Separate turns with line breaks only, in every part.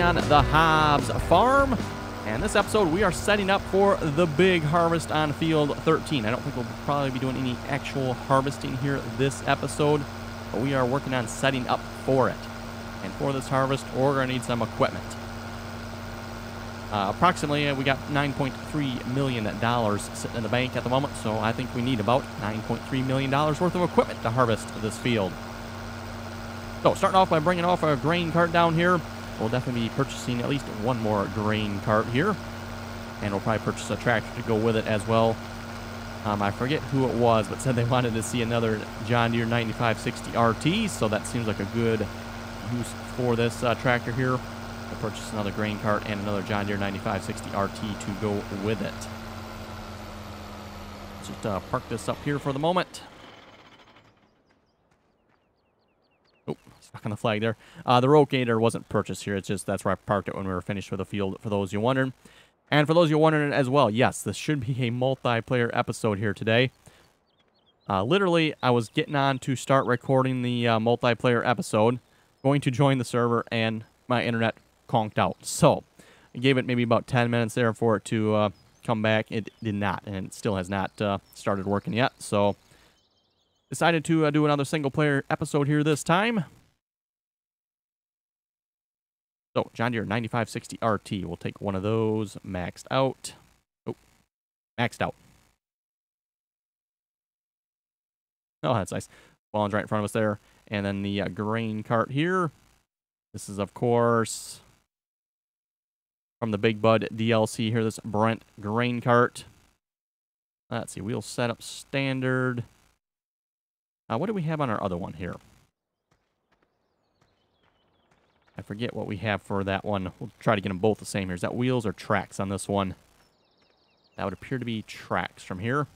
recording on the Hobbs Farm. And this episode, we are setting up for the big harvest on field 13. I don't think we'll probably be doing any actual harvesting here this episode, but we are working on setting up for it. And for this harvest, we're going to need some equipment. Approximately, we got $9.3 million sitting in the bank at the moment, so I think we need about $9.3 million worth of equipment to harvest this field. So, starting off by bringing off a grain cart down here. We'll definitely be purchasing at least one more grain cart here. And we'll probably purchase a tractor to go with it as well. I forget who it was, but said they wanted to see another John Deere 9560 RT, so that seems like a good use for this tractor here. We'll purchase another grain cart and another John Deere 9560 RT to go with it. Let's just park this up here for the moment. Oh, stuck on the flag there. The rotator wasn't purchased here. It's just that's where I parked it when we were finished with the field, for those you're wondering. And for those you're wondering as well, yes, this should be a multiplayer episode here today. Literally, I was getting on to start recording the multiplayer episode, going to join the server, and my internet conked out. So, I gave it maybe about 10 minutes there for it to come back. It did not, and it still has not started working yet. So, decided to do another single-player episode here this time. So, John Deere 9560 RT. We'll take one of those maxed out. Oh, maxed out. Oh, that's nice. Ball's right in front of us there. And then the grain cart here. This is, of course, from the Big Bud DLC here, this Brent grain cart. Let's see, wheel setup standard. What do we have on our other one here? I forget what we have for that one. We'll try to get them both the same here. Is that wheels or tracks on this one? That would appear to be tracks from here.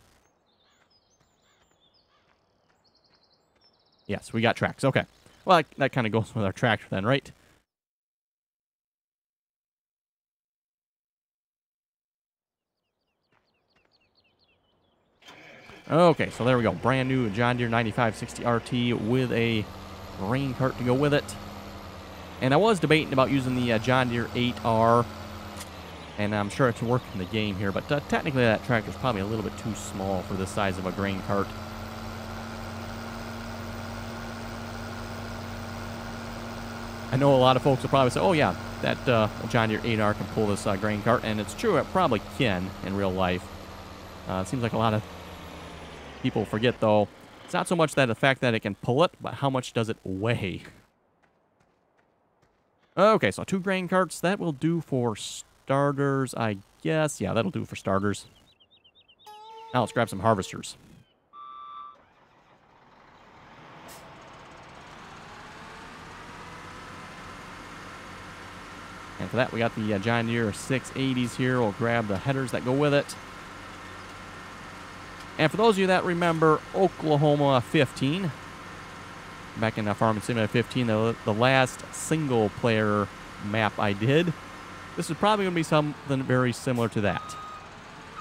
Yes, we got tracks. Okay. Well, that kind of goes with our tractor then, right? Okay, so there we go. Brand new John Deere 9560 RT with a grain cart to go with it. And I was debating about using the John Deere 8R. And I'm sure it can work in the game here, but technically that tractor is probably a little bit too small for the size of a grain cart. I know a lot of folks will probably say, oh yeah, that John Deere 8R can pull this grain cart, and it's true, it probably can in real life. It seems like a lot of people forget, though, it's not so much that the fact that it can pull it, but how much does it weigh? Okay, so 2 grain carts, that will do for starters, I guess. Yeah, that'll do for starters. Now let's grab some harvesters. And for that, we got the John Deere 680s here. We'll grab the headers that go with it. And for those of you that remember Oklahoma 15, back in Farming Simulator 15, the last single-player map I did, this is probably going to be something very similar to that.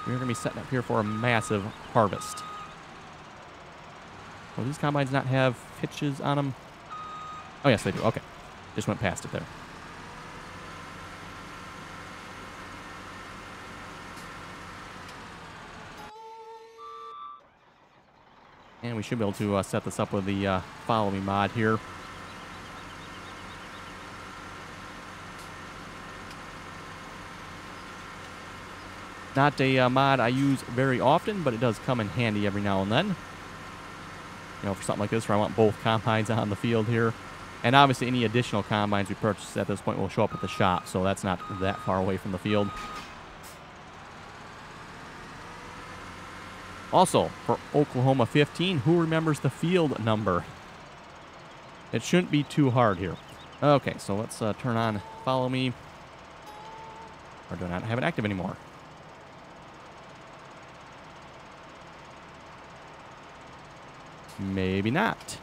We're going to be setting up here for a massive harvest. Will these combines not have hitches on them? Oh, yes, they do. Okay. Just went past it there. And we should be able to set this up with the Follow Me mod here. Not a mod I use very often, but it does come in handy every now and then. You know, for something like this where I want both combines on the field here. And obviously any additional combines we purchase at this point will show up at the shop, so that's not that far away from the field. Also, for Oklahoma 15, who remembers the field number? It shouldn't be too hard here. Okay, so let's turn on Follow Me. Or do I not have it active anymore? Maybe not.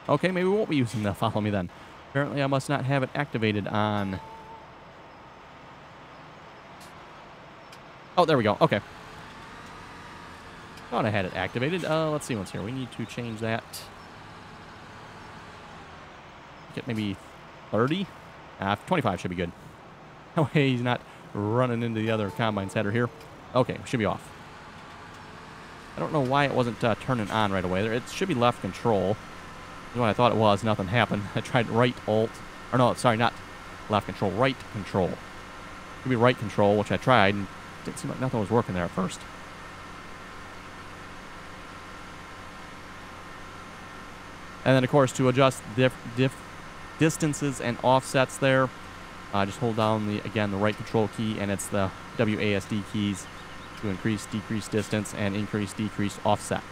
Okay, maybe we won't be using the Follow Me then. Apparently I must not have it activated on... Oh, there we go. Okay. Thought I had it activated. Let's see what's here. We need to change that. Get maybe 30? 25 should be good. That way he's not running into the other combine's header here. Okay, should be off. I don't know why it wasn't turning on right away. It should be left control. That's what I thought it was. Nothing happened. I tried right alt. Or no, sorry, not left control. Right control. Should be right control, which I tried. And it didn't seem like nothing was working there at first. And then, of course, to adjust distances and offsets there, just hold down, the right control key, and it's the WASD keys to increase, decrease distance, and increase, decrease offset.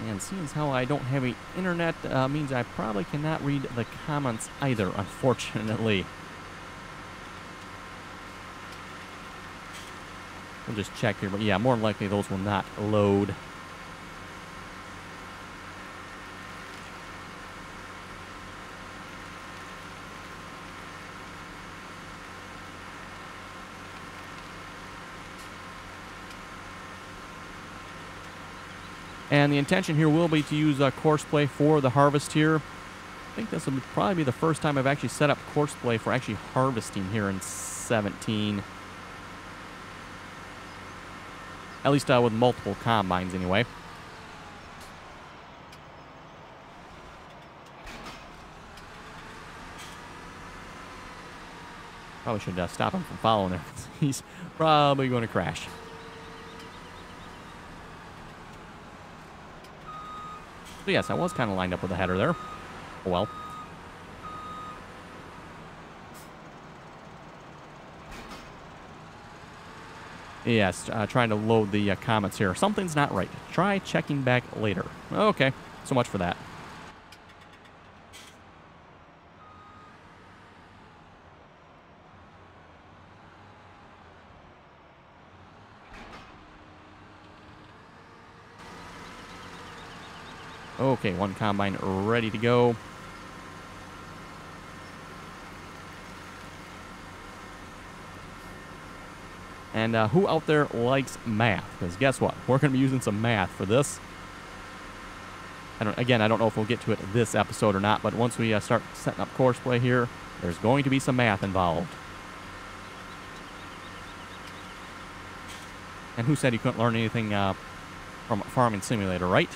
And seeing as how I don't have any internet means I probably cannot read the comments either, unfortunately. We'll just check here, but yeah, more than likely those will not load. And the intention here will be to use courseplay for the harvest here. I think this will probably be the first time I've actually set up courseplay for actually harvesting here in 17. At least with multiple combines, anyway. Probably should stop him from following there. He's probably going to crash. So yes, I was kind of lined up with a header there. Oh well. Yes, trying to load the comments here. Something's not right. Try checking back later. Okay, so much for that. Okay, one combine ready to go. And who out there likes math? Because guess what? We're going to be using some math for this. I don't know if we'll get to it this episode or not, but once we start setting up courseplay here, there's going to be some math involved. And who said you couldn't learn anything from Farming Simulator, right?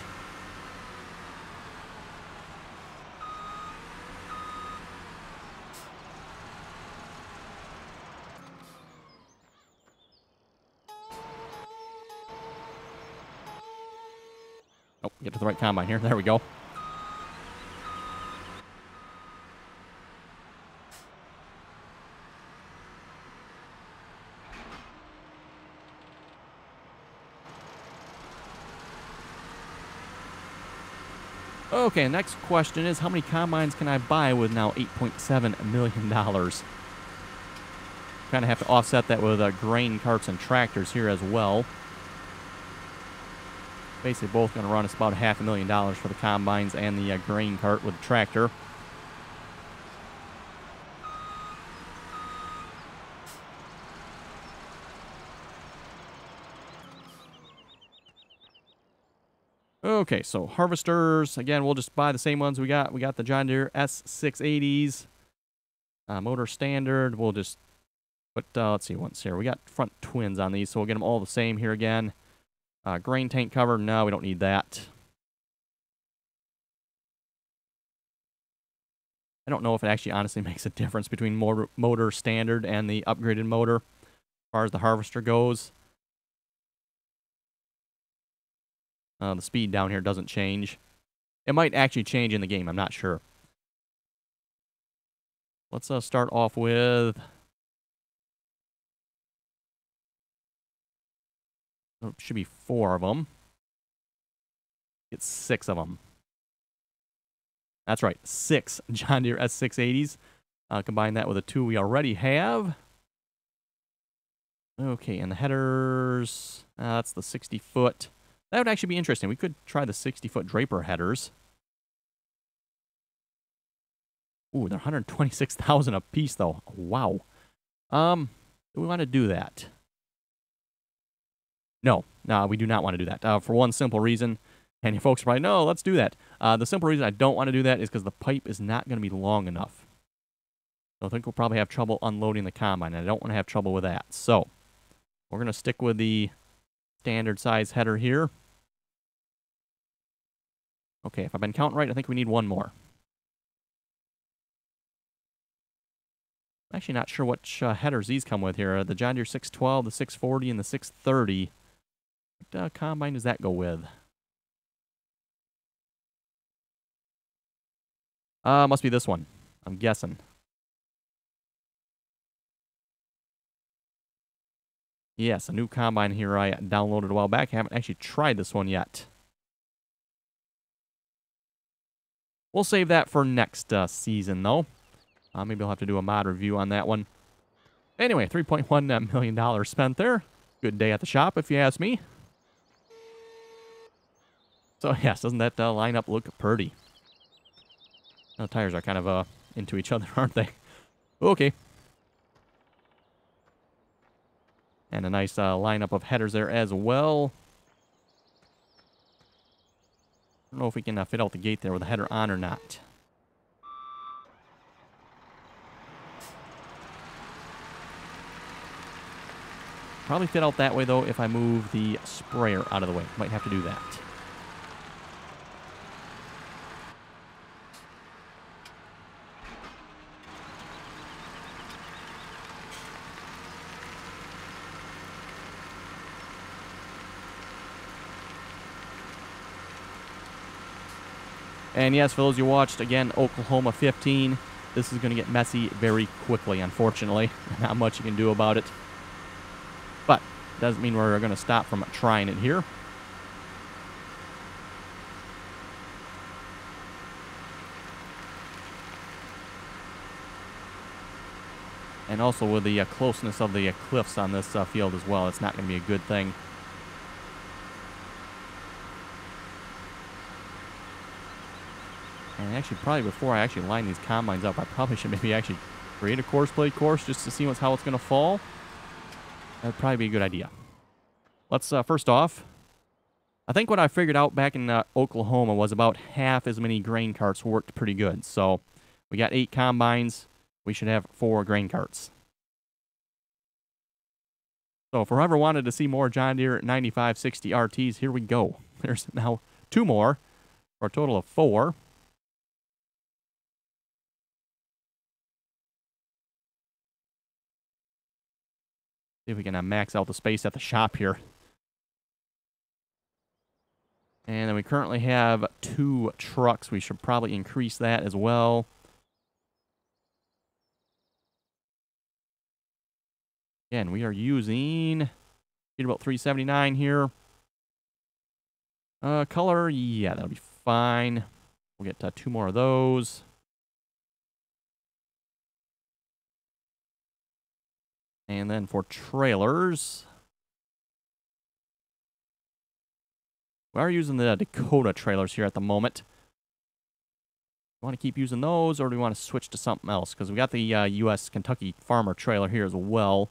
Oh, get to the right combine here. There we go. Okay, next question is, how many combines can I buy with now $8.7 million? Kind of have to offset that with grain carts and tractors here as well. Basically both going to run us about $500,000 for the combines and the grain cart with the tractor. Okay, so harvesters, again, we'll just buy the same ones we got. We got the John Deere S680s. Motor standard, we'll just put, let's see, once here. We got front twins on these, so we'll get them all the same here again. Grain tank cover, no, we don't need that. I don't know if it actually honestly makes a difference between motor standard and the upgraded motor as far as the harvester goes. The speed down here doesn't change. It might actually change in the game, I'm not sure. Let's start off with... Oh, should be 4 of them. It's 6 of them. That's right, 6 John Deere S680s. Combine that with the 2 we already have. Okay, and the headers, that's the 60-foot. That would actually be interesting. We could try the 60-foot Draper headers. Ooh, they're $126,000 a piece, though. Wow. Do we want to do that? No, we do not want to do that. For one simple reason, and you folks are probably, no, let's do that. The simple reason I don't want to do that is because the pipe is not going to be long enough. So I think we'll probably have trouble unloading the combine, and I don't want to have trouble with that. So we're going to stick with the standard size header here. Okay, if I've been counting right, I think we need one more. I'm actually not sure which headers these come with here. The John Deere 612, the 640, and the 630. What combine does that go with? Must be this one, I'm guessing. Yes, a new combine here I downloaded a while back. I haven't actually tried this one yet. We'll save that for next season, though. Maybe I'll have to do a mod review on that one. Anyway, $3.1 million spent there. Good day at the shop, if you ask me. So, yes, doesn't that lineup look pretty? The tires are kind of into each other, aren't they? Okay. And a nice lineup of headers there as well. I don't know if we can fit out the gate there with the header on or not. Probably fit out that way, though, if I move the sprayer out of the way. Might have to do that. And yes, for those you watched, again, Oklahoma 15. This is going to get messy very quickly, unfortunately. Not much you can do about it. But doesn't mean we're going to stop from trying it here. And also with the closeness of the cliffs on this field as well, it's not going to be a good thing. And actually, probably before I actually line these combines up, I probably should maybe actually create a course plate course just to see how it's going to fall. That'd probably be a good idea. Let's, first off, I think what I figured out back in Oklahoma was about half as many grain carts worked pretty good. So we got 8 combines. We should have 4 grain carts. So if whoever wanted to see more John Deere 9560 RTs, here we go. There's now 2 more for a total of 4. See if we can max out the space at the shop here. And then we currently have 2 trucks. We should probably increase that as well. Again, we are using about 379 here. Color, yeah, that'll be fine. We'll get 2 more of those. And then for trailers, we are using the Dakota trailers here at the moment. We want to keep using those, or do we want to switch to something else? Because we got the U.S. Kentucky Farmer trailer here as well.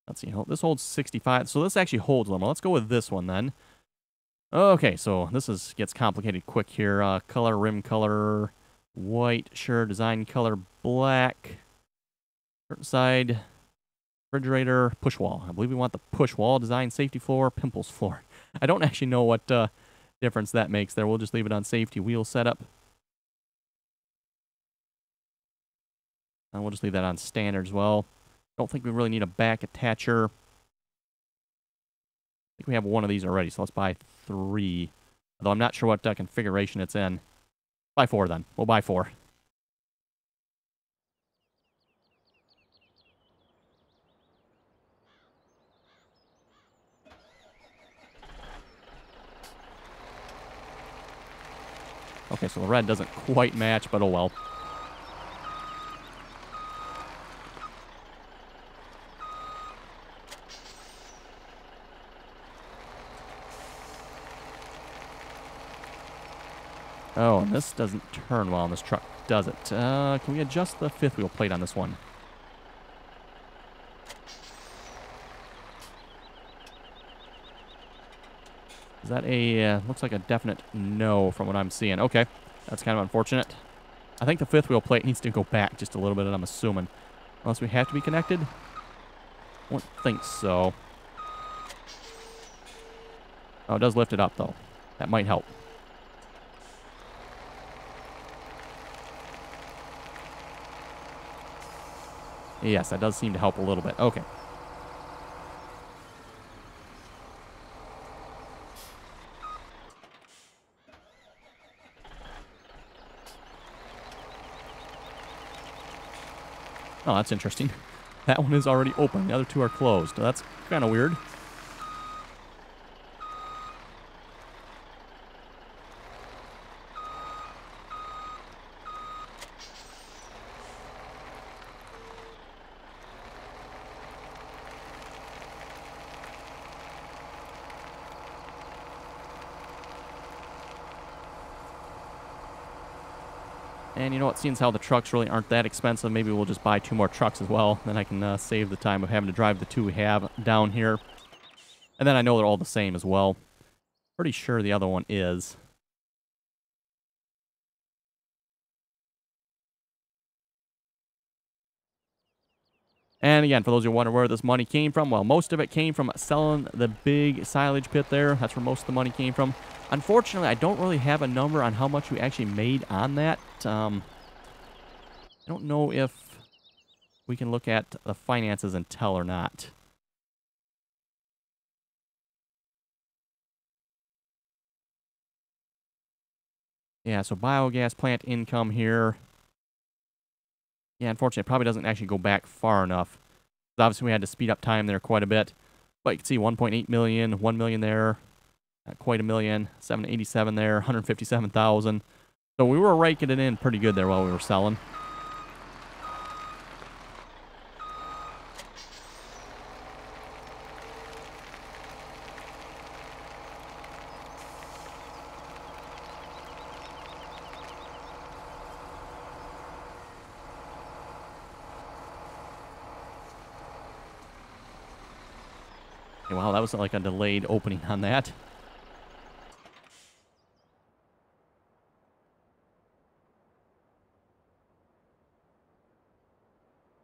Let's see, this holds 65. So this actually holds them. Let's go with this one then. Okay, so this gets complicated quick here. Color, rim color, white, sure, design color, black. Curtain side, refrigerator, push wall. I believe we want the push wall, design, safety floor, pimples floor. I don't actually know what difference that makes there. We'll just leave it on safety wheel setup. And we'll just leave that on standard as well. Don't think we really need a back attacher. I think we have one of these already, so let's buy 3. Although I'm not sure what configuration it's in. Buy 4 then. We'll buy 4. Okay, so the red doesn't quite match, but oh well. Oh, and this doesn't turn well on this truck. does it. Can we adjust the fifth wheel plate on this one? Is that a, looks like a definite no from what I'm seeing. Okay, that's kind of unfortunate. I think the fifth wheel plate needs to go back just a little bit, I'm assuming. Unless we have to be connected? I don't think so. Oh, it does lift it up, though. That might help. Yes, that does seem to help a little bit. Okay. Oh, that's interesting. That one is already open. The other two are closed. That's kind of weird. And you know what, seeing as how the trucks really aren't that expensive, maybe we'll just buy 2 more trucks as well. Then I can save the time of having to drive the 2 we have down here. And then I know they're all the same as well. Pretty sure the other one is. And again, for those who wonder where this money came from, well, most of it came from selling the big silage pit there. That's where most of the money came from. Unfortunately, I don't really have a number on how much we actually made on that. I don't know if we can look at the finances and tell or not. Yeah, so biogas plant income here. Yeah, unfortunately, it probably doesn't actually go back far enough. Obviously, we had to speed up time there quite a bit. But you can see 1.8 million, 1 million there, quite a million, 787 there, 157,000. So we were raking it in pretty good there while we were selling. Wow, that was like a delayed opening on that.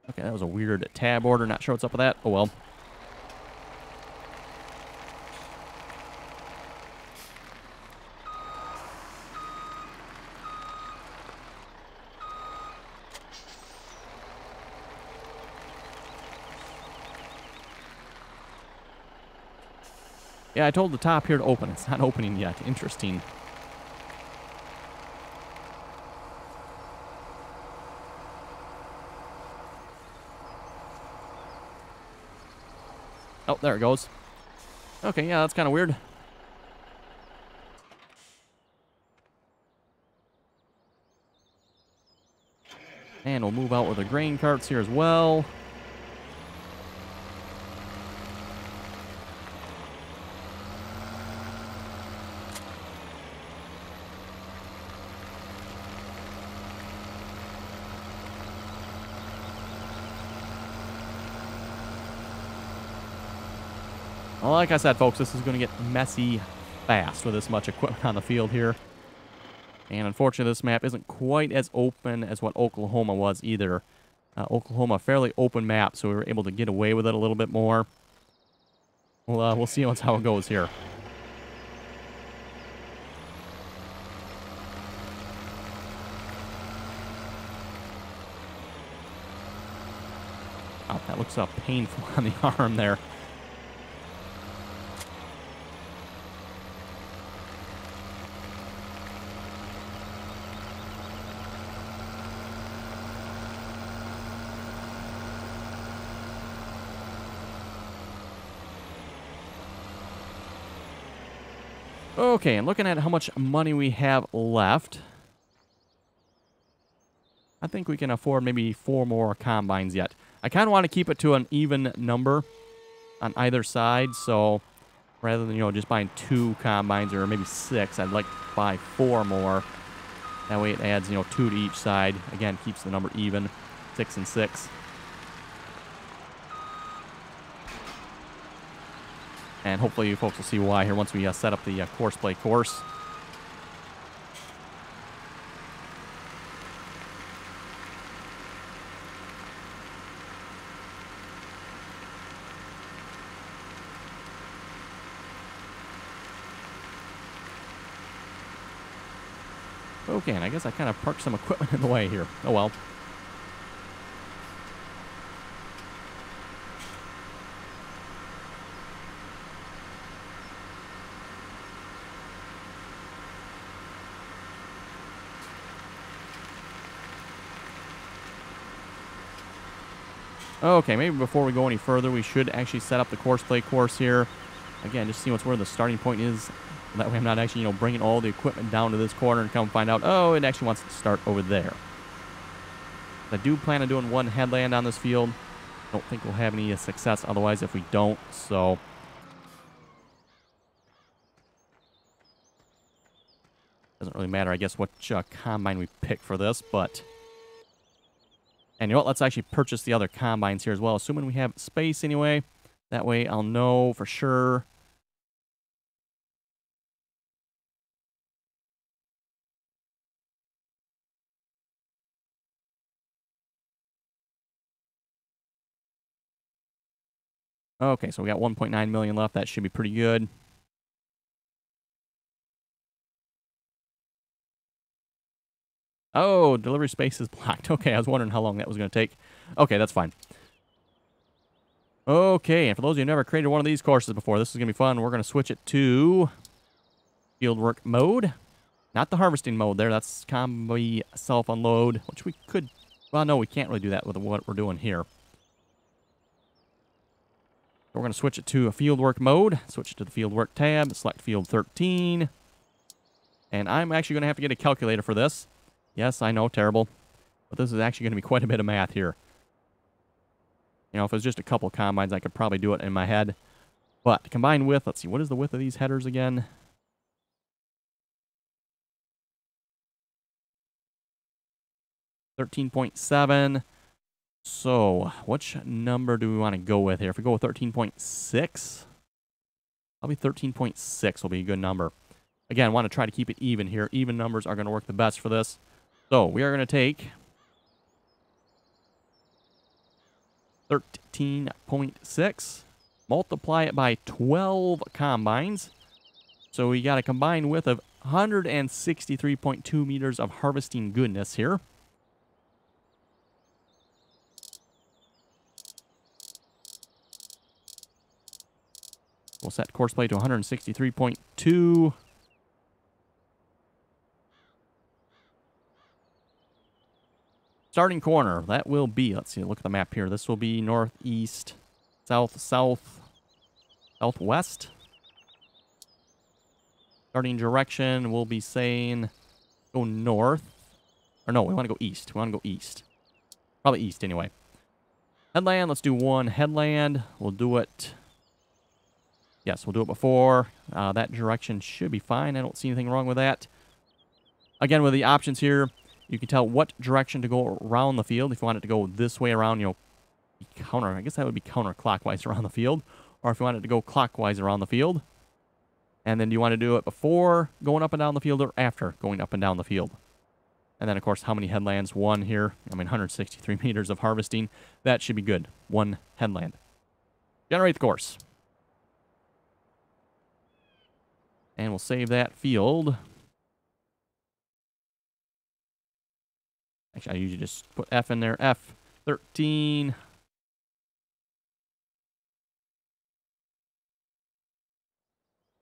Okay, that was a weird tab order. Not sure what's up with that. Oh, well. Yeah, I told the top here to open. It's not opening yet. Interesting. Oh, there it goes. Okay, yeah, that's kind of weird. And we'll move out with the grain carts here as well. Well, like I said, folks, this is going to get messy fast with this much equipment on the field here. And unfortunately, this map isn't quite as open as what Oklahoma was either. Oklahoma, a fairly open map, so we were able to get away with it a little bit more. We'll see how it goes here. Oh, that looks painful on the arm there. Okay, and looking at how much money we have left, I think we can afford maybe 4 more combines yet. I kind of want to keep it to an even number on either side, so rather than, just buying 2 combines or maybe 6, I'd like to buy 4 more. That way it adds, 2 to each side. Again, keeps the number even, 6 and 6. And hopefully you folks will see why here once we set up the course play course. Okay, and I guess I kind of parked some equipment in the way here. Oh well. Okay, maybe before we go any further, we should actually set up the course play course here. Again, just see where the starting point is. That way I'm not actually, bringing all the equipment down to this corner and come find out, oh, it actually wants to start over there. I do plan on doing one headland on this field. Don't think we'll have any success otherwise if we don't, so... Doesn't really matter, I guess, which combine we pick for this, but... And you know what, let's actually purchase the other combines here as well, assuming we have space anyway. That way I'll know for sure... Okay, so we got 1.9 million left. That should be pretty good. Oh, delivery space is blocked. Okay, I was wondering how long that was going to take. Okay, that's fine. Okay, and for those of you who never created one of these courses before, this is going to be fun. We're going to switch it to fieldwork mode. Not the harvesting mode there. That's combi self-unload, which we could... Well, no, we can't really do that with what we're doing here. We're going to switch it to a fieldwork mode. Switch it to the fieldwork tab. Select field 13. And I'm actually going to have to get a calculator for this. Yes, I know, terrible. But this is actually going to be quite a bit of math here. If it was just a couple combines, I could probably do it in my head. But combined with, let's see, what is the width of these headers again? $13.7. So, which number do we want to go with here? If we go with 13.6, probably 13.6 will be a good number. Again, I want to try to keep it even here. Even numbers are going to work the best for this. So, we are going to take 13.6, multiply it by 12 combines. So, we got a combined width of 163.2 meters of harvesting goodness here. We'll set course play to 163.2. Starting corner, that will be, let's see, look at the map here. This will be northeast, south, southwest. Starting direction, we'll be saying go north. Or no, we want to go east. We want to go east. Probably east anyway. Headland, let's do one headland. We'll do it... Yes, we'll do it before. That direction should be fine. I don't see anything wrong with that. Again, with the options here, you can tell what direction to go around the field. If you want it to go this way around, I guess that would be counterclockwise around the field. Or if you want it to go clockwise around the field. And then do you want to do it before going up and down the field or after going up and down the field? And then, of course, how many headlands? One here. 163 meters of harvesting. That should be good. One headland. Generate the course. And we'll save that field. Actually, I usually just put F in there. F13.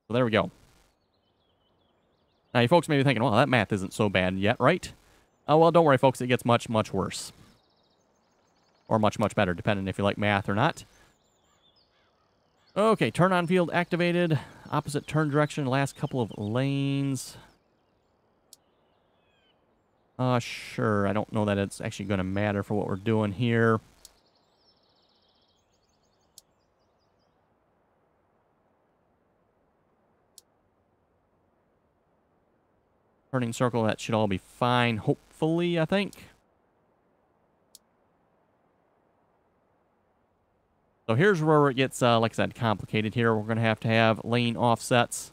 So there we go. Now, you folks may be thinking, well, that math isn't so bad yet, right? Oh, well, don't worry, folks. It gets much, much worse. Or much, much better, depending if you like math or not. Okay, turn on field activated. Opposite turn direction, last couple of lanes. Sure. I don't know that it's actually going to matter for what we're doing here. turning circle, that should all be fine, hopefully, I think. So here's where it gets, like I said, complicated here. We're going to have lane offsets.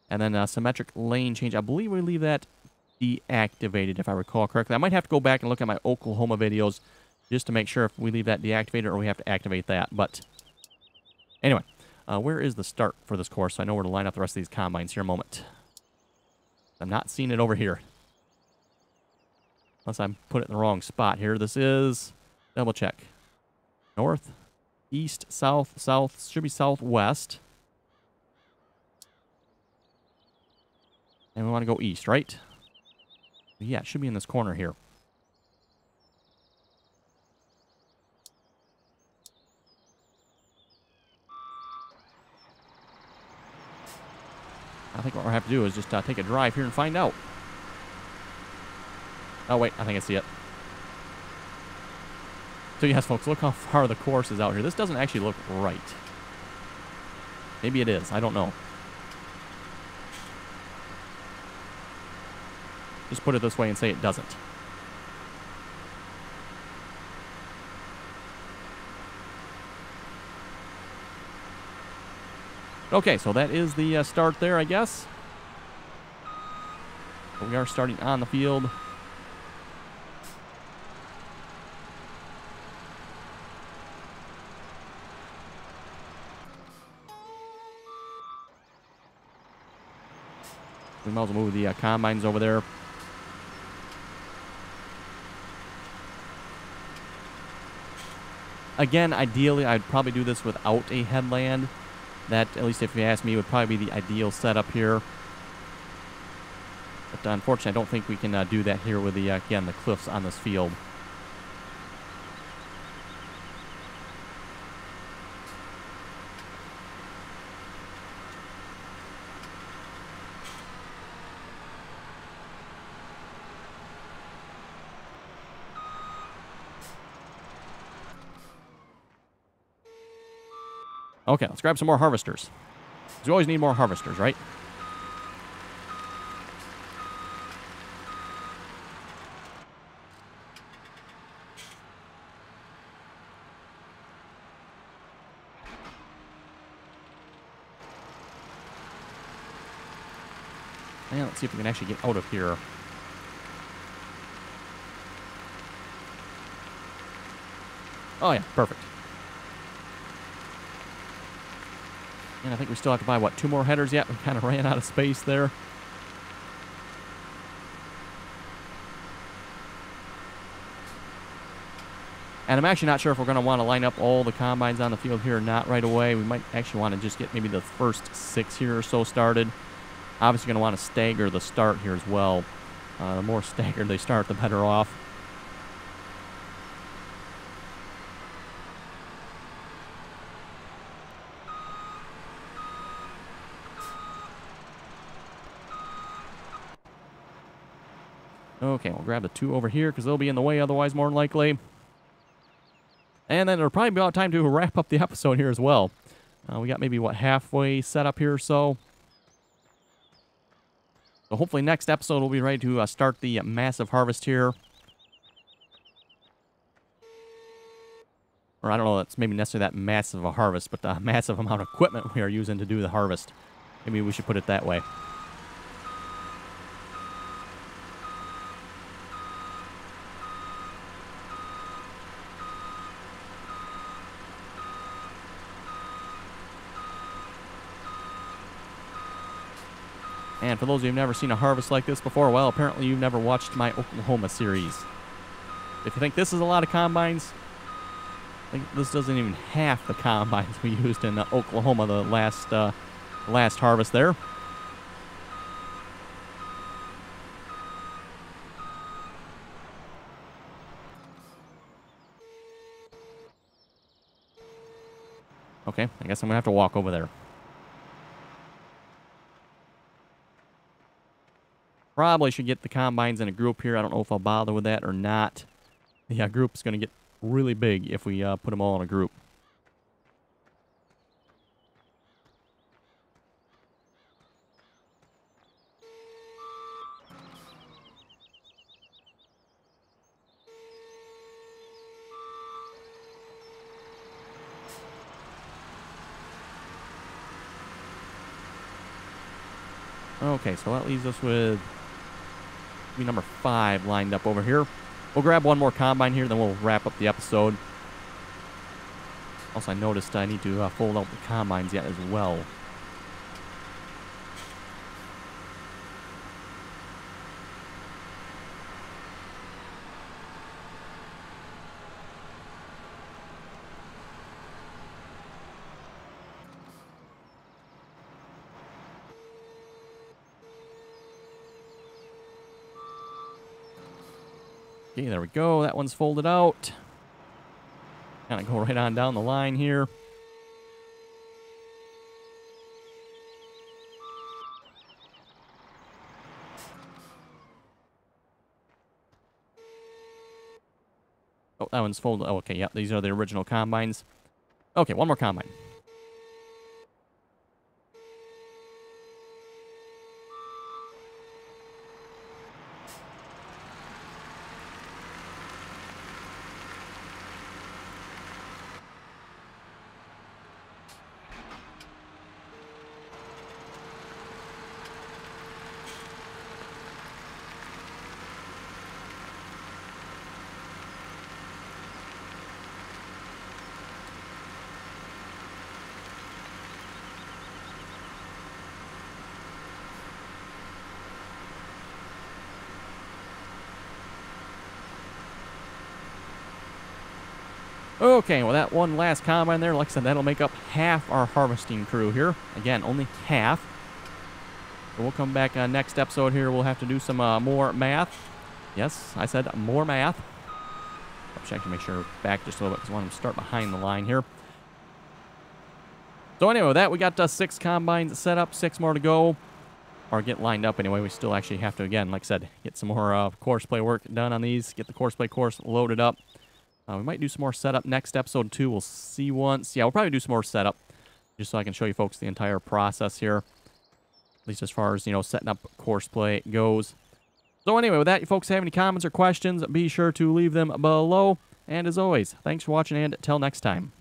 And then symmetric lane change. I believe we leave that deactivated, if I recall correctly. I might have to go back and look at my Oklahoma videos just to make sure if we leave that deactivated or we have to activate that. But anyway, where is the start for this course? So I know where to line up the rest of these combines here in a moment. I'm not seeing it over here. Unless I put it in the wrong spot here. This is, double check. North, east, south, south, should be southwest. And we want to go east, right? Yeah, it should be in this corner here. I think what we'll have to do is just take a drive here and find out. Oh, wait, I think I see it. So yes, folks, look how far the course is out here. This doesn't actually look right. Maybe it is. I don't know. Just put it this way and say it doesn't. Okay, so that is the start there, I guess. So we are starting on the field. We might as well move the combines over there. Again, ideally, I'd probably do this without a headland. That, at least if you ask me, would probably be the ideal setup here. But unfortunately, I don't think we can do that here with the, again, the cliffs on this field. Okay, let's grab some more harvesters. We always need more harvesters, right? And let's see if we can actually get out of here. Oh yeah, perfect. And I think we still have to buy, what, 2 more headers yet? We kind of ran out of space there. And I'm actually not sure if we're going to want to line up all the combines on the field here or not right away. We might actually want to just get maybe the first 6 here or so started. Obviously going to want to stagger the start here as well. The more staggered they start, the better off. Okay, we'll grab the 2 over here because they'll be in the way otherwise, more than likely. And then it'll probably be about time to wrap up the episode here as well. We got maybe, what, halfway set up here or so. So hopefully next episode we'll be ready to start the massive harvest here. Or I don't know, it's maybe necessarily that massive a harvest, but the massive amount of equipment we are using to do the harvest. Maybe we should put it that way. And for those of you who've never seen a harvest like this before, well, apparently you've never watched my Oklahoma series. If you think this is a lot of combines, I think this doesn't even half the combines we used in Oklahoma the last harvest there. Okay, I guess I'm going to have to walk over there. Probably should get the combines in a group here. I don't know if I'll bother with that or not. The group's going to get really big if we put them all in a group. Okay, so that leaves us with number 5 lined up over here. We'll grab one more combine here, then we'll wrap up the episode. Also, I noticed I need to fold out the combines yet as well. Okay, there we go. That one's folded out. Kind of go right on down the line here. Oh, that one's folded. Oh, okay, yep, these are the original combines. Okay, one more combine. Okay, well, that one last combine there, like I said, that'll make up half our harvesting crew here. Again, only half. So we'll come back next episode here. We'll have to do some more math. Yes, I said more math. I'll check to make sure back just a little bit because I want to start behind the line here. So anyway, with that, we got 6 combines set up, 6 more to go. Or get lined up anyway. We still actually have to, again, like I said, get some more course play work done on these. Get the course play course loaded up. We might do some more setup next episode, too. We'll see once. Yeah, we'll probably do some more setup, just so I can show you folks the entire process here, at least as far as, you know, setting up course play goes. So anyway, with that, you folks have any comments or questions, be sure to leave them below. And as always, thanks for watching, and till next time.